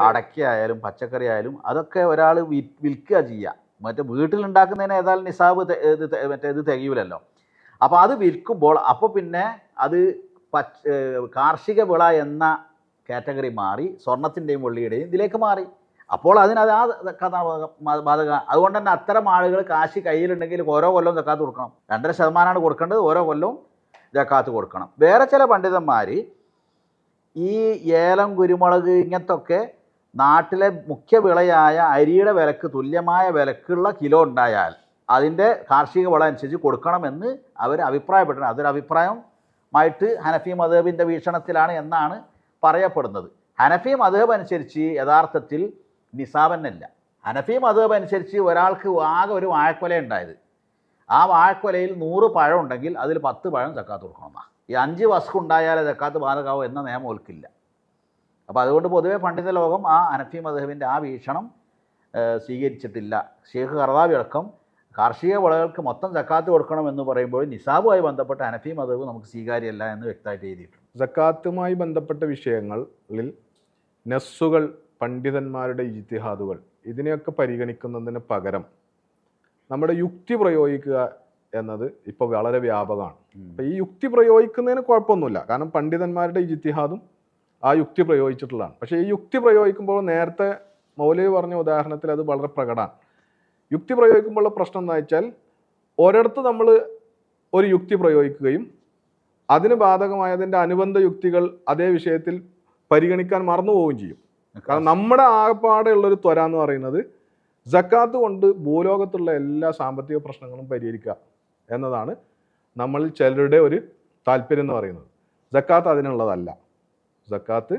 അടയ്ക്കയായാലും പച്ചക്കറി ആയാലും അതൊക്കെ ഒരാൾ വിൽക്കുക ചെയ്യുക. മറ്റേ വീട്ടിലുണ്ടാക്കുന്നതിന് ഏതായാലും നിസാബ് ഇത് തികയൂലല്ലോ. അപ്പോൾ അത് വിൽക്കുമ്പോൾ അപ്പോൾ പിന്നെ അത് കാർഷിക വിള എന്ന കാറ്റഗറി മാറി സ്വർണത്തിൻ്റെയും വെള്ളിയുടെയും ഇതിലേക്ക് മാറി. അപ്പോൾ അതിനത് ആ ബാധക. അതുകൊണ്ട് തന്നെ അത്തരം ആളുകൾ കാശ് കയ്യിലുണ്ടെങ്കിൽ ഓരോ കൊല്ലവും സക്കാത്ത് കൊടുക്കണം. 2.5% കൊടുക്കേണ്ടത്, ഓരോ കൊല്ലവും സക്കാത്ത് കൊടുക്കണം. വേറെ ചില പണ്ഡിതന്മാർ ഈ ഏലം, കുരുമുളക് ഇങ്ങനത്തൊക്കെ നാട്ടിലെ മുഖ്യ വിളയായ അരിയുടെ വിലക്ക് തുല്യമായ വിലക്കുള്ള കിലോ ഉണ്ടായാൽ അതിൻ്റെ കാർഷിക വിള അനുസരിച്ച് കൊടുക്കണമെന്ന് അവർ അഭിപ്രായപ്പെട്ടിട്ടുണ്ട്. അതൊരു അഭിപ്രായമായിട്ട് ഹനഫി മദ്ഹബിൻ്റെ വീക്ഷണത്തിലാണ് എന്നാണ് പറയപ്പെടുന്നത്. ഹനഫി മദ്ഹബ് അനുസരിച്ച് യഥാർത്ഥത്തിൽ നിസാബന്നല്ല. ഹനഫി മദ്ഹബ് അനുസരിച്ച് ഒരാൾക്ക് ആകെ ഒരു വാഴക്കൊല ഉണ്ടായത്, ആ വാഴക്കൊലയിൽ 100 പഴം ഉണ്ടെങ്കിൽ അതിൽ 10 പഴം സക്കാത്ത് കൊടുക്കണമെന്നാണ്. ഈ 5 വസ്ഖ് ഉണ്ടായാലേ സക്കാത്ത് ബാധകാവോ എന്ന നിയമം ഓൽക്കില്ല. അപ്പോൾ അതുകൊണ്ട് പൊതുവെ പണ്ഡിത ലോകം ആ ഹനഫി മദ്ഹബിൻ്റെ ആ വീക്ഷണം സ്വീകരിച്ചിട്ടില്ല. ഷെയ്ഖ് ഖർദാവി അടക്കം കാർഷിക വിളകൾക്ക് മൊത്തം സക്കാത്ത് കൊടുക്കണമെന്ന് പറയുമ്പോൾ നിസാബുമായി ബന്ധപ്പെട്ട ഹനഫി മദ്ഹബ് നമുക്ക് സ്വീകാര്യമല്ല എന്ന് വ്യക്തമായിട്ട് എഴുതിയിട്ടുണ്ട്. സക്കാത്തുമായി ബന്ധപ്പെട്ട വിഷയങ്ങളിൽ നസ്സുകൾ, പണ്ഡിതന്മാരുടെ ഇജ്തിഹാദുകൾ ഇതിനെയൊക്കെ പരിഗണിക്കുന്നതിന് പകരം നമ്മുടെ യുക്തി പ്രയോഗിക്കുക എന്നത് ഇപ്പോൾ വളരെ വ്യാപകമാണ്. അപ്പം ഈ യുക്തി പ്രയോഗിക്കുന്നതിന് കുഴപ്പമൊന്നുമില്ല, കാരണം പണ്ഡിതന്മാരുടെ ഇജ്തിഹാദും ആ യുക്തി പ്രയോഗിച്ചിട്ടുള്ളതാണ്. പക്ഷേ ഈ യുക്തി പ്രയോഗിക്കുമ്പോൾ നേരത്തെ മൗലവി പറഞ്ഞ ഉദാഹരണത്തിൽ അത് വളരെ പ്രകടമാണ്. യുക്തി പ്രയോഗിക്കുമ്പോഴുള്ള പ്രശ്നം എന്ന് വെച്ചാൽ, ഒരിടത്ത് നമ്മൾ ഒരു യുക്തി പ്രയോഗിക്കുകയും അതിന് ബാധകമായതിൻ്റെ അനുബന്ധ യുക്തികൾ അതേ വിഷയത്തിൽ പരിഗണിക്കാൻ മറന്നു പോവുകയും ചെയ്യും. കാരണം നമ്മുടെ ആകപ്പാടെയുള്ളൊരു ത്വര എന്ന് പറയുന്നത് സക്കാത്ത് കൊണ്ട് ഭൂലോകത്തുള്ള എല്ലാ സാമ്പത്തിക പ്രശ്നങ്ങളും പരിഹരിക്കുക എന്നതാണ് നമ്മളിൽ ചിലരുടെ ഒരു താല്പര്യം എന്ന് പറയുന്നത്. സക്കാത്ത് അതിനുള്ളതല്ല. സക്കാത്ത്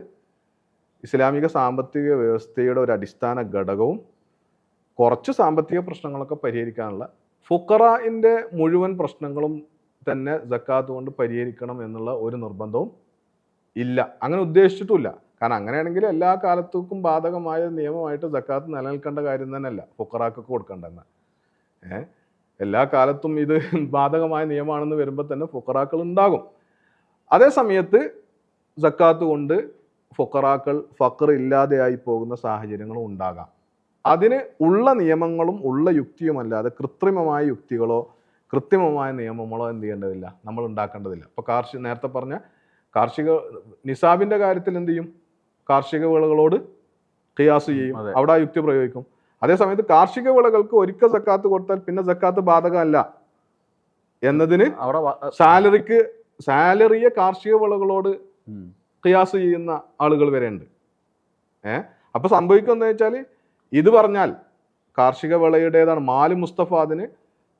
ഇസ്ലാമിക സാമ്പത്തിക വ്യവസ്ഥയുടെ ഒരു അടിസ്ഥാന ഘടകവും കുറച്ച് സാമ്പത്തിക പ്രശ്നങ്ങളൊക്കെ പരിഹരിക്കാനുള്ള ഫുഖറാഇൻ്റെ മുഴുവൻ പ്രശ്നങ്ങളും തന്നെ സക്കാത്ത് കൊണ്ട് പരിഹരിക്കണം എന്നുള്ള ഒരു നിർബന്ധവും ഇല്ല, അങ്ങനെ ഉദ്ദേശിച്ചിട്ടുമില്ല. കാരണം അങ്ങനെയാണെങ്കിൽ എല്ലാ കാലത്തേക്കും ബാധകമായ നിയമമായിട്ട് സക്കാത്ത് നിലനിൽക്കേണ്ട കാര്യം തന്നെയല്ല ഫുഖറാക്കൊക്കെ കൊടുക്കേണ്ടെന്ന്. എല്ലാ കാലത്തും ഇത് ബാധകമായ നിയമമാണെന്ന് വരുമ്പോൾ തന്നെ ഫുഖറാക്കൾ ഉണ്ടാകും. അതേ സമയത്ത് സക്കാത്ത് കൊണ്ട് ഫുഖറാക്കൾ ഫഖർ ഇല്ലാതെയായി പോകുന്ന സാഹചര്യങ്ങളും ഉണ്ടാകാം. അതിന് ഉള്ള നിയമങ്ങളും ഉള്ള യുക്തിയുമല്ലാതെ കൃത്രിമമായ യുക്തികളോ കൃത്രിമമായ നിയമങ്ങളോ എന്ത് ചെയ്യേണ്ടതില്ല, നമ്മൾ ഉണ്ടാക്കേണ്ടതില്ല. ഇപ്പോൾ നേരത്തെ പറഞ്ഞ കാർഷിക നിസാബിൻ്റെ കാര്യത്തിൽ എന്ത് ചെയ്യും? കാർഷിക വിളകളോട് ഖിയാസ് ചെയ്യും, അവിടെ ആ യുക്തി പ്രയോഗിക്കും. അതേസമയത്ത് കാർഷിക വിളകൾക്ക് ഒരിക്കൽ സക്കാത്ത് കൊടുത്താൽ പിന്നെ സക്കാത്ത് ബാധകമല്ല എന്നതിന് സാലറിയെ കാർഷിക വിളകളോട് ഖിയാസ് ചെയ്യുന്ന ആളുകൾ വരെ ഉണ്ട്. അപ്പൊ സംഭവിക്കുന്നത് വെച്ചാൽ ഇത് പറഞ്ഞാൽ കാർഷിക വിളയുടേതാണ് മാലി മുസ്തഫ, അതിന്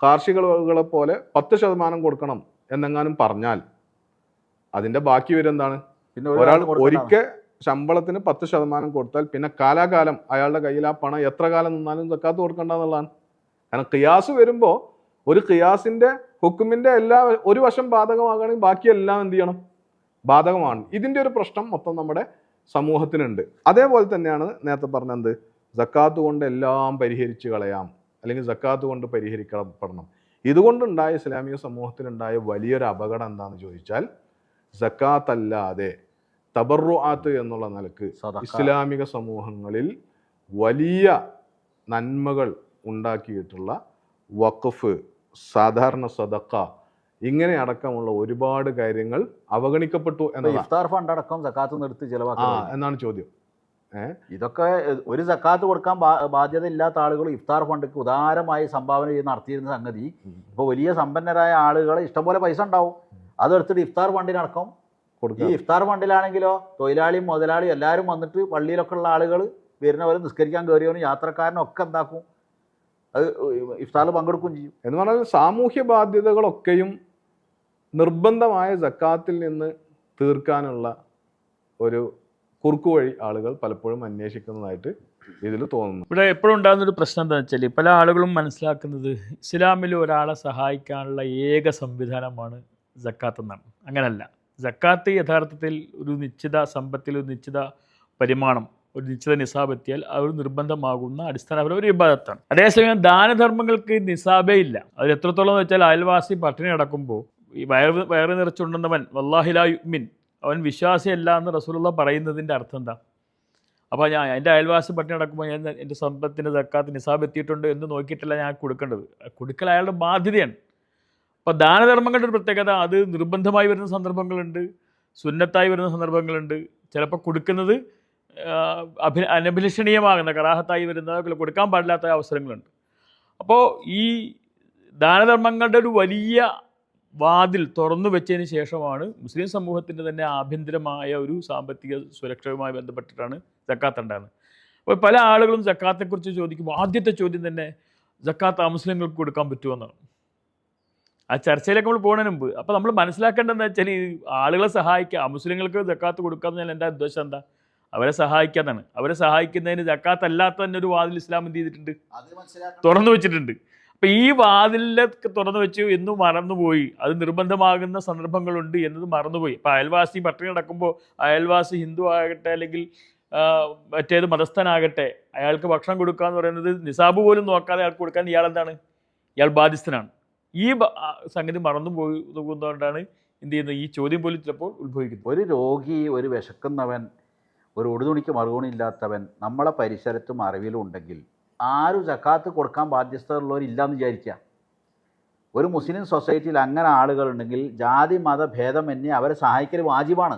കാർഷിക വിളകളെ പോലെ 10% കൊടുക്കണം എന്നെങ്ങാനും പറഞ്ഞാൽ അതിന്റെ ബാക്കി വരും എന്താണ്? പിന്നെ ഒരാൾ ഒരിക്കൽ ശമ്പളത്തിന് 10% കൊടുത്താൽ പിന്നെ കാലാകാലം അയാളുടെ കയ്യിൽ ആ പണം എത്ര കാലം നിന്നാലും സക്കാത്ത് കൊടുക്കണ്ടെന്നുള്ളതാണ്. കാരണം ഖിയാസ് വരുമ്പോൾ ഒരു ഖിയാസിന്റെ ഹുക്കുമിന്റെ ഒരു വശം ബാധകമാകുകയാണെങ്കിൽ ബാക്കിയെല്ലാം എന്ത് ചെയ്യണം? ബാധകമാണ്. ഇതിന്റെ ഒരു പ്രശ്നം മൊത്തം നമ്മുടെ സമൂഹത്തിനുണ്ട്. അതേപോലെ തന്നെയാണ് നേരത്തെ പറഞ്ഞത്, സക്കാത്ത് കൊണ്ട് എല്ലാം പരിഹരിച്ച് കളയാം, അല്ലെങ്കിൽ സക്കാത്ത് കൊണ്ട് പരിഹരിക്കപ്പെടണം. ഇതുകൊണ്ടുണ്ടായ ഇസ്ലാമിക സമൂഹത്തിനുണ്ടായ വലിയൊരു അപകടം എന്താണെന്ന് ചോദിച്ചാൽ, സക്കാത്ത് അല്ലാതെ തബറുആത്ത് എന്നുള്ള നിലക്ക് ഇസ്ലാമിക സമൂഹങ്ങളിൽ വലിയ നന്മകൾ ഉണ്ടാക്കിയിട്ടുള്ള വഖഫ്, സാധാരണ സദഖ, ഇങ്ങനെ അടക്കമുള്ള ഒരുപാട് കാര്യങ്ങൾ അവഗണിക്കപ്പെട്ടു എന്നതാണ്. ഇഫ്താർ ഫണ്ട് അടക്കം സക്കാത്ത് നിർത്തി ചിലവാക്കുക എന്നാണ് ചോദ്യം. ഇതൊക്കെ ഒരു സക്കാത്ത് കൊടുക്കാൻ ബാധ്യത ഇല്ലാത്ത ആളുകൾ ഇഫ്താർ ഫണ്ടിക്ക് ഉദാരമായി സംഭാവന ചെയ്ത് നടത്തിയിരുന്ന സംഗതി ഇപ്പോൾ വലിയ സമ്പന്നരായ ആളുകൾ ഇഷ്ടംപോലെ പൈസ ഉണ്ടാവും, അതെടുത്തിട്ട് ഇഫ്താർ ഫണ്ടിനടക്കം കൊടുക്കും. ഈ ഇഫ്താർ ഫണ്ടിലാണെങ്കിലോ തൊഴിലാളിയും മുതലാളിയും എല്ലാവരും വന്നിട്ട് പള്ളിയിലൊക്കെ ഉള്ള ആളുകൾ വരുന്നവരും നിസ്കരിക്കാൻ കയറിയവനും യാത്രക്കാരനും ഒക്കെ എന്താക്കും, അത് ഇഫ്താറിൽ പങ്കെടുക്കുകയും ചെയ്യും. എന്ന് പറഞ്ഞാൽ സാമൂഹ്യ ബാധ്യതകളൊക്കെയും നിർബന്ധമായ സക്കാത്തിൽ നിന്ന് തീർക്കാനുള്ള ഒരു കുറുക്കുവഴി ആളുകൾ പലപ്പോഴും അന്വേഷിക്കുന്നതായിട്ട് ഇതിൽ തോന്നുന്നു. ഇവിടെ എപ്പോഴും ഉണ്ടാകുന്നൊരു പ്രശ്നം എന്താണെന്ന് വെച്ചാൽ, പല ആളുകളും മനസ്സിലാക്കുന്നത് ഇസ്ലാമിൽ ഒരാളെ സഹായിക്കാനുള്ള ഏക സംവിധാനമാണ് സക്കാത്ത് എന്നാണ്. അങ്ങനല്ല. സക്കാത്ത് യഥാർത്ഥത്തിൽ ഒരു നിശ്ചിത സമ്പത്തിൽ ഒരു നിശ്ചിത പരിമാണം, ഒരു നിശ്ചിത നിസാബ് എത്തിയാൽ അവർ നിർബന്ധമാകുന്ന അടിസ്ഥാനപരമായ ഒരു ഇബാദത്താണ്. അതേസമയം ദാനധർമ്മങ്ങൾക്ക് നിസാബേ ഇല്ല. അത് എത്രത്തോളം എന്ന് വെച്ചാൽ, അയൽവാസി പട്ടിണി കിടക്കുമ്പോൾ ഈ വയറ് നിറച്ചുണ്ടെന്നവൻ വല്ലാഹി ലാ യുഅ്മിൻ, അവൻ വിശ്വാസിയല്ല എന്ന് റസൂലുള്ളാഹി പറയുന്നതിൻ്റെ അർത്ഥം എന്താ? അപ്പോൾ എൻ്റെ അയൽവാസി പട്ടിണി കിടക്കുമ്പോൾ ഞാൻ എൻ്റെ സമ്പത്തിൻ്റെ സക്കാത്ത് നിസാബ് എത്തിയിട്ടുണ്ട് എന്ന് നോക്കിയിട്ടല്ല ഞാൻ കൊടുക്കേണ്ടത്. കൊടുക്കൽ അയാളുടെ ബാധ്യതയാണ്. അപ്പോൾ ദാനധർമ്മങ്ങളുടെ ഒരു പ്രത്യേകത, അത് നിർബന്ധമായി വരുന്ന സന്ദർഭങ്ങളുണ്ട്, സുന്നത്തായി വരുന്ന സന്ദർഭങ്ങളുണ്ട്. ചിലപ്പോൾ കൊടുക്കുന്നത് അനഭിലഷണീയമാകുന്ന കറാഹത്തായി വരുന്ന കൊടുക്കാൻ പാടില്ലാത്ത അവസരങ്ങളുണ്ട്. അപ്പോൾ ഈ ദാനധർമ്മങ്ങളുടെ ഒരു വലിയ വാതിൽ തുറന്നു വെച്ചതിന് ശേഷമാണ് മുസ്ലിം സമൂഹത്തിൻ്റെ തന്നെ ആഭ്യന്തരമായ ഒരു സാമ്പത്തിക സുരക്ഷയുമായി ബന്ധപ്പെട്ടിട്ടാണ് സക്കാത്ത് ഉണ്ടാകുന്നത്. അപ്പോൾ പല ആളുകളും സക്കാത്തെക്കുറിച്ച് ചോദിക്കുമ്പോൾ ആദ്യത്തെ ചോദ്യം തന്നെ സക്കാത്ത് അമുസ്ലിങ്ങൾക്ക് കൊടുക്കാൻ പറ്റുമോ എന്നാണ്. ആ ചർച്ചയിലേക്ക് നമ്മൾ പോകുന്നതിന് മുമ്പ് അപ്പോൾ നമ്മൾ മനസ്സിലാക്കേണ്ടതെന്ന് വെച്ചാൽ, ഈ ആളുകളെ സഹായിക്കുക, അമുസ്ലിങ്ങൾക്ക് സക്കാത്ത് കൊടുക്കുക എന്ന് പറഞ്ഞാൽ എൻ്റെ ഉദ്ദേശം എന്താ? അവരെ സഹായിക്കാന്നാണ്. അവരെ സഹായിക്കുന്നതിന് സക്കാത്ത് അല്ലാത്ത തന്നെ ഒരു വാതിൽ ഇസ്ലാം എന്ത് ചെയ്തിട്ടുണ്ട്? തുറന്നു വെച്ചിട്ടുണ്ട്. അപ്പം ഈ വാതിലൊക്കെ തുറന്നു വെച്ച് എന്നും മറന്നുപോയി. അത് നിർബന്ധമാകുന്ന സന്ദർഭങ്ങളുണ്ട് എന്നത് മറന്നുപോയി. ഇപ്പം അയൽവാസി പട്ടിണി കിടക്കുമ്പോൾ അയൽവാസി ഹിന്ദു ആകട്ടെ അല്ലെങ്കിൽ മറ്റേത് മതസ്ഥനാകട്ടെ, അയാൾക്ക് ഭക്ഷണം കൊടുക്കുക എന്ന് പറയുന്നത് നിസാബ് പോലും നോക്കാതെ അയാൾക്ക് കൊടുക്കാൻ ഇയാളെന്താണ്? ഇയാൾ ബാധ്യസ്ഥനാണ്. ഈ സംഗതി മറന്നു പോകുന്നതുകൊണ്ടാണ് എന്ത് ചെയ്യുന്നത്, ഈ ചോദ്യം പോലും ചിലപ്പോൾ ഉത്ഭവിക്കുന്നത്. ഒരു രോഗി, ഒരു വിശക്കുന്നവൻ, ഒരു ഉടുതുണിക്ക് മറുതുണിയില്ലാത്തവൻ നമ്മളെ പരിസരത്തും അറിവിലും ഉണ്ടെങ്കിൽ ആരും സക്കാത്ത് കൊടുക്കാൻ ബാധ്യസ്ഥതയുള്ളവരില്ലാന്ന് വിചാരിക്കുക. ഒരു മുസ്ലിം സൊസൈറ്റിയിൽ അങ്ങനെ ആളുകളുണ്ടെങ്കിൽ ജാതി മത ഭേദമന്യേ അവരെ സഹായിക്കൽ വാജിബാണ്.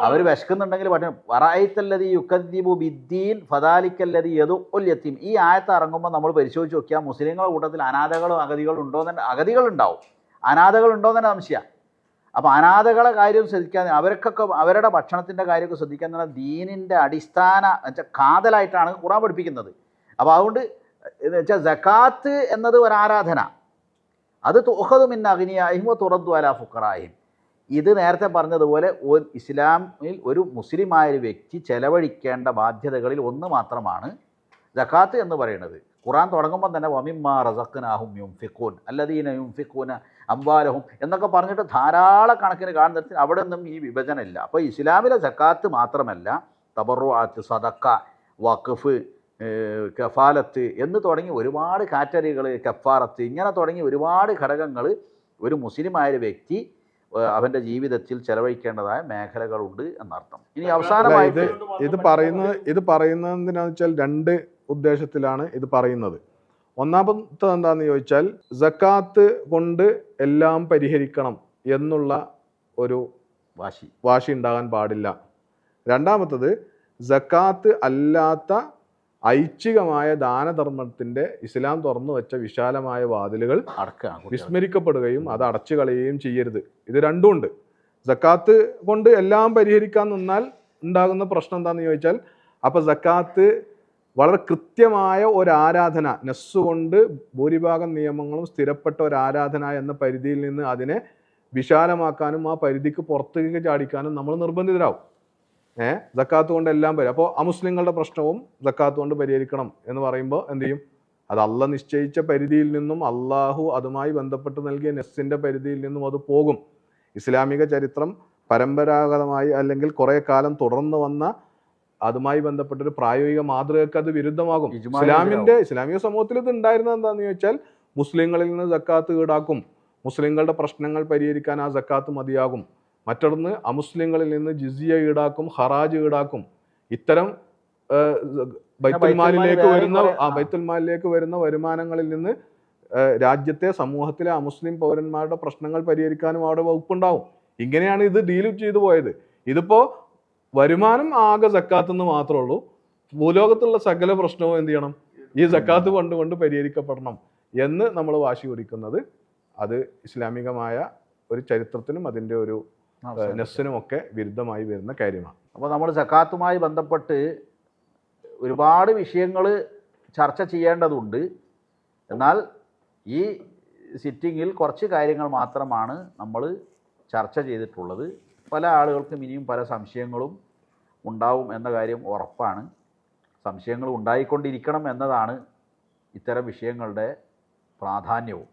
അവർ വിശക്കുന്നുണ്ടെങ്കിൽ വറായിത്തല്ലതി യുക്കദ്ദിബു ബിദ്ദീൻ ഫദാലിക്കല്ലതി യദുഉൽ യതീം. ഈ ആയത്ത് ഇറങ്ങുമ്പോൾ നമ്മൾ പരിശോധിച്ച് നോക്കിയാൽ മുസ്ലിങ്ങളുടെ കൂട്ടത്തിൽ അനാഥകളും അഗതികളും ഉണ്ടോ തന്നെ, അഗതികളുണ്ടാവും, അനാഥകളുണ്ടോ തന്നെ സംശയം. അപ്പോൾ അനാഥകളെ കാര്യം ശ്രദ്ധിക്കാൻ, അവർക്കൊക്കെ അവരുടെ ഭക്ഷണത്തിൻ്റെ കാര്യമൊക്കെ ശ്രദ്ധിക്കാൻ എന്ന് പറഞ്ഞാൽ ദീനിൻ്റെ അടിസ്ഥാന വെച്ചാൽ കാതലായിട്ടാണ് ഖുർആൻ പഠിപ്പിക്കുന്നത്. അപ്പോൾ അതുകൊണ്ട് എന്ന് വെച്ചാൽ സക്കാത്ത് എന്നത് ഒരു ആരാധന, അത് തുഖദു മിൻ അഗ്നിയാഹിം വ തുറദ്ദു അലാ ഫുഖറാഹിം. ഇത് നേരത്തെ പറഞ്ഞതുപോലെ ഇസ്ലാമിൽ ഒരു മുസ്ലിമായ ഒരു വ്യക്തി ചെലവഴിക്കേണ്ട ബാധ്യതകളിൽ ഒന്ന് മാത്രമാണ് സക്കാത്ത് എന്ന് പറയുന്നത്. ഖുർആൻ തുടങ്ങുമ്പോൾ തന്നെ വമിമ്മാ റസഖ്നാഹും യുൻഫിഖൂൻ അല്ലദീന യുൻഫിഖൂന അംവാലഹും എന്നൊക്കെ പറഞ്ഞിട്ട് ധാരാളക്കണക്കിന് കാണുന്നിടത്ത് അവിടെ നിന്നും ഈ വിഭജനമില്ല. അപ്പോൾ ഇസ്ലാമിലെ സക്കാത്ത് മാത്രമല്ല, തബറുആത്ത്, സദക്ക, വഖഫ്, കഫാലത്ത് എന്ന് തുടങ്ങി ഒരുപാട് കാറ്റഗറികൾ, കഫാറത്ത്, ഇങ്ങനെ തുടങ്ങി ഒരുപാട് ഘടകങ്ങൾ ഒരു മുസ്ലിമായൊരു വ്യക്തി അവൻ്റെ ജീവിതത്തിൽ ചെലവഴിക്കേണ്ടതായ മേഖലകളുണ്ട് എന്നർത്ഥം. ഇനി അവസാനമായിട്ട് ഇത് പറയുന്നത് എന്തിനാന്ന് വെച്ചാൽ രണ്ട് ഉദ്ദേശത്തിലാണ് ഇത് പറയുന്നത്. ഒന്നാമത്തെ എന്താണെന്ന് ചോദിച്ചാൽ സക്കാത്ത് കൊണ്ട് എല്ലാം പരിഹരിക്കണം എന്നുള്ള ഒരു വാശി ഉണ്ടാകാൻ പാടില്ല. രണ്ടാമത്തത് സക്കാത്ത് അല്ലാത്ത ഐച്ഛികമായ ദാനധർമ്മത്തിൻ്റെ ഇസ്ലാം തുറന്നു വെച്ച വിശാലമായ വാതിലുകൾ വിസ്മരിക്കപ്പെടുകയും അത് അടച്ചു കളയുകയും ചെയ്യരുത്. ഇത് രണ്ടും ഉണ്ട്. സക്കാത്ത് കൊണ്ട് എല്ലാം പരിഹരിക്കാൻ നിന്നാൽ ഉണ്ടാകുന്ന പ്രശ്നം എന്താണെന്ന് ചോദിച്ചാൽ, അപ്പോൾ സക്കാത്ത് വളരെ കൃത്യമായ ഒരു ആരാധന, നസ്സുകൊണ്ട് ഭൂരിഭാഗം നിയമങ്ങളും സ്ഥിരപ്പെട്ട ഒരു ആരാധന എന്ന പരിധിയിൽ നിന്ന് അതിനെ വിശാലമാക്കാനും ആ പരിധിക്ക് പുറത്തേക്ക് ചാടിക്കാനും നമ്മൾ നിർബന്ധിതരാകും. സക്കാത്ത് കൊണ്ട് എല്ലാം വരും. അപ്പോൾ അമുസ്ലിങ്ങളുടെ പ്രശ്നവും സക്കാത്ത് കൊണ്ട് പരിഹരിക്കണം എന്ന് പറയുമ്പോൾ എന്ത് ചെയ്യും? അത് അള്ളാഹ് നിശ്ചയിച്ച പരിധിയിൽ നിന്നും അള്ളാഹു അതുമായി ബന്ധപ്പെട്ട് നൽകിയ നെസ്സിൻ്റെ പരിധിയിൽ നിന്നും അത് പോകും. ഇസ്ലാമിക ചരിത്രം പരമ്പരാഗതമായി അല്ലെങ്കിൽ കുറേ കാലം തുടർന്ന് വന്ന അതുമായി ബന്ധപ്പെട്ടൊരു പ്രായോഗിക മാതൃകക്ക് അത് വിരുദ്ധമാകും. ഇസ്ലാമിക സമൂഹത്തിൽ ഇത് ഉണ്ടായിരുന്നത് എന്താണെന്ന് ചോദിച്ചാൽ, മുസ്ലിങ്ങളിൽ നിന്ന് സക്കാത്ത് ഈടാക്കും, മുസ്ലിങ്ങളുടെ പ്രശ്നങ്ങൾ പരിഹരിക്കാൻ ആ സക്കാത്ത് മതിയാകും. മറ്റൊന്ന് അമുസ്ലിങ്ങളിൽ നിന്ന് ജിസിയ ഈടാക്കും, ഹറാജ് ഈടാക്കും. ഇത്തരം ബൈത്തുൽമാലിലേക്ക് വരുന്ന വരുമാനങ്ങളിൽ നിന്ന് രാജ്യത്തെ സമൂഹത്തിലെ അമുസ്ലിം പൗരന്മാരുടെ പ്രശ്നങ്ങൾ പരിഹരിക്കാനും അവിടെ വകുപ്പുണ്ടാവും. ഇങ്ങനെയാണ് ഇത് ഡീൽ ചെയ്തു പോയത്. ഇതിപ്പോ വരുമാനം ആകെ സക്കാത്ത് എന്ന് മാത്രമേ ഉള്ളൂ. ഭൂലോകത്തുള്ള സകല പ്രശ്നവും എന്ത് ചെയ്യണം? ഈ സക്കാത്ത് കൊണ്ട് പരിഹരിക്കപ്പെടണം എന്ന് നമ്മൾ വാശി പിടിക്കുന്നത് അത് ഇസ്ലാമികമായ ഒരു ചരിത്രത്തിനും അതിൻ്റെ ഒരു നെസ്സിനുമൊക്കെ വിരുദ്ധമായി വരുന്ന കാര്യമാണ്. അപ്പോൾ നമ്മൾ സക്കാത്തുമായി ബന്ധപ്പെട്ട് ഒരുപാട് വിഷയങ്ങൾ ചർച്ച ചെയ്യേണ്ടതുണ്ട്. എന്നാൽ ഈ സിറ്റിങ്ങിൽ കുറച്ച് കാര്യങ്ങൾ മാത്രമാണ് നമ്മൾ ചർച്ച ചെയ്തിട്ടുള്ളത്. പല ആളുകൾക്കും ഇനിയും പല സംശയങ്ങളും ഉണ്ടാവും എന്ന കാര്യം ഉറപ്പാണ്. സംശയങ്ങൾ ഉണ്ടായിക്കൊണ്ടിരിക്കണം എന്നതാണ് ഇത്തരം വിഷയങ്ങളുടെ പ്രാധാന്യവും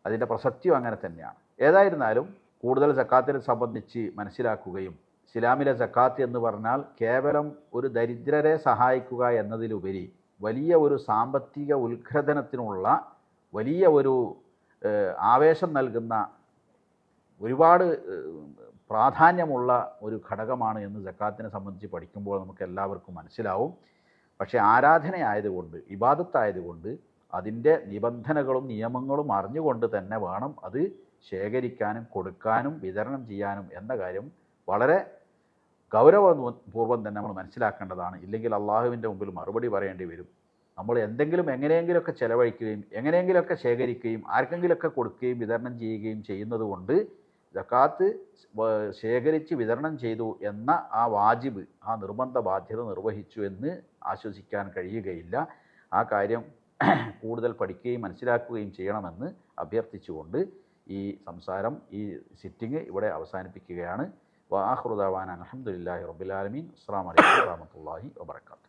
അതിൻ്റെ പ്രസക്തിയും അങ്ങനെ തന്നെയാണ്. ഏതായിരുന്നാലും കൂടുതൽ സക്കാത്തിനെ സംബന്ധിച്ച് മനസ്സിലാക്കുകയും ഇസ്ലാമിലെ സക്കാത്ത് എന്ന് പറഞ്ഞാൽ കേവലം ഒരു ദരിദ്രരെ സഹായിക്കുക എന്നതിലുപരി വലിയ ഒരു സാമ്പത്തിക ഉത്ഘടനത്തിനുള്ള വലിയ ഒരു ആവേശം നൽകുന്ന ഒരുപാട് പ്രാധാന്യമുള്ള ഒരു ഘടകമാണ് എന്ന് സക്കാത്തിനെ സംബന്ധിച്ച് പഠിക്കുമ്പോൾ നമുക്ക് എല്ലാവർക്കും മനസ്സിലാവും. പക്ഷേ ആരാധനയായതുകൊണ്ട്, ഇബാദത്തായതുകൊണ്ട് അതിൻ്റെ നിബന്ധനകളും നിയമങ്ങളും അറിഞ്ഞുകൊണ്ട് തന്നെ വേണം അത് ശേഖരിക്കാനും കൊടുക്കാനും വിതരണം ചെയ്യാനും എന്ന കാര്യം വളരെ ഗൗരവപൂർവ്വം തന്നെ നമ്മൾ മനസ്സിലാക്കേണ്ടതാണ്. ഇല്ലെങ്കിൽ അള്ളാഹുവിൻ്റെ മുമ്പിൽ മറുപടി പറയേണ്ടി വരും. നമ്മൾ എന്തെങ്കിലും എങ്ങനെയെങ്കിലുമൊക്കെ ചെലവഴിക്കുകയും എങ്ങനെയെങ്കിലുമൊക്കെ ശേഖരിക്കുകയും ആർക്കെങ്കിലുമൊക്കെ കൊടുക്കുകയും വിതരണം ചെയ്യുകയും ചെയ്യുന്നത് കൊണ്ട് സക്കാത്ത് ശേഖരിച്ച് വിതരണം ചെയ്തു എന്ന ആ വാജിബ്, ആ നിർബന്ധ ബാധ്യത നിർവഹിച്ചു എന്ന് ആശ്വസിക്കാൻ കഴിയുകയില്ല. ആ കാര്യം കൂടുതൽ പഠിക്കുകയും മനസ്സിലാക്കുകയും ചെയ്യണമെന്ന് അഭ്യർത്ഥിച്ചുകൊണ്ട് ഈ സംസാരം, ഈ സിറ്റിംഗ് ഇവിടെ അവസാനിപ്പിക്കുകയാണ്. വആഖിറു ദഅവാനാ അൽഹംദുലില്ലാഹി റബ്ബിൽ ആലമീൻ. അസ്സലാമു അലൈക്കും വറഹ്മത്തുള്ളാഹി വബറകാതുഹു.